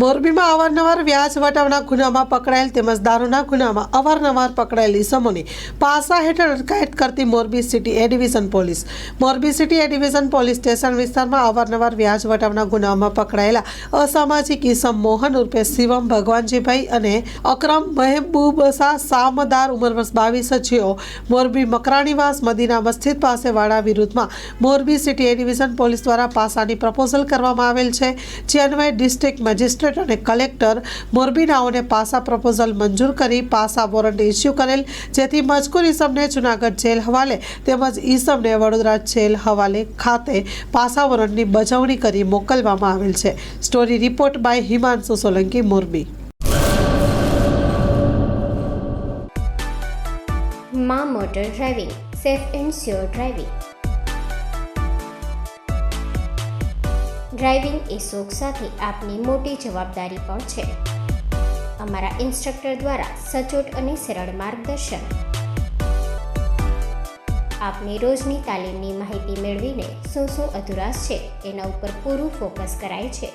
મોરબીમાં અવારનવાર વ્યાજ વટાવના ગુનામાં પકડાયેલ તેમજ દારૂના ગુનામાં અવારનવાર પકડાયેલ ઇસમોની પાસા હેઠળ અટકાયત કરતી મોરબી સિટી એ ડિવિઝન પોલીસ. મોરબી સિટી એ ડિવિઝન પોલીસ સ્ટેશન વિસ્તારમાં અવારનવાર વ્યાજ વટાવના ગુનામાં પકડાયેલા અસામાજિક ઇસમ મોહન ઉર્ફે શિવમ ભગવાનજીભાઈ અને અકરમ મહેબૂબસા સામદાર ઉંમર વર્ષ 22 જેઓ મોરબી મકરાણીવાસ મદીના મસ્જિદ પાસે વાળા વિરુદ્ધમાં મોરબી સિટી એ ડિવિઝન પોલીસ દ્વારા પાસાની પ્રપોઝલ કરવામાં આવેલ છે. જે અન્વયે ડિસ્ટ્રિક્ટ મેજિસ્ટ્રેટ અને કલેક્ટર મોરબીનાઓને પાસા પ્રપોઝલ મંજૂર કરી પાસા વોરંટ ઇસ્યુ કરેલ, જેથી મજકૂર ઇસમને જૂનાગઢ જેલ હવાલે તેમજ ઇસમને વડોદરા જેલ હવાલે ખાતે પાસા વોરંટની બજવણી કરી મોકલવામાં આવેલ છે. Story report by Himanshu Solanki, Morbi. માં motor driving, safe and sure driving. Driving એ શોખ સાથે આપની મોટી જવાબદારી પણ છે. અમારા ઇન્સ્ટ્રક્ટર દ્વારા સચોટ અને સરળ માર્ગદર્શન. આપની રોજની તાલીમની માહિતી મેળવીને શું અધુરાશ છે તેના ઉપર પૂરું ફોકસ કરાય છે.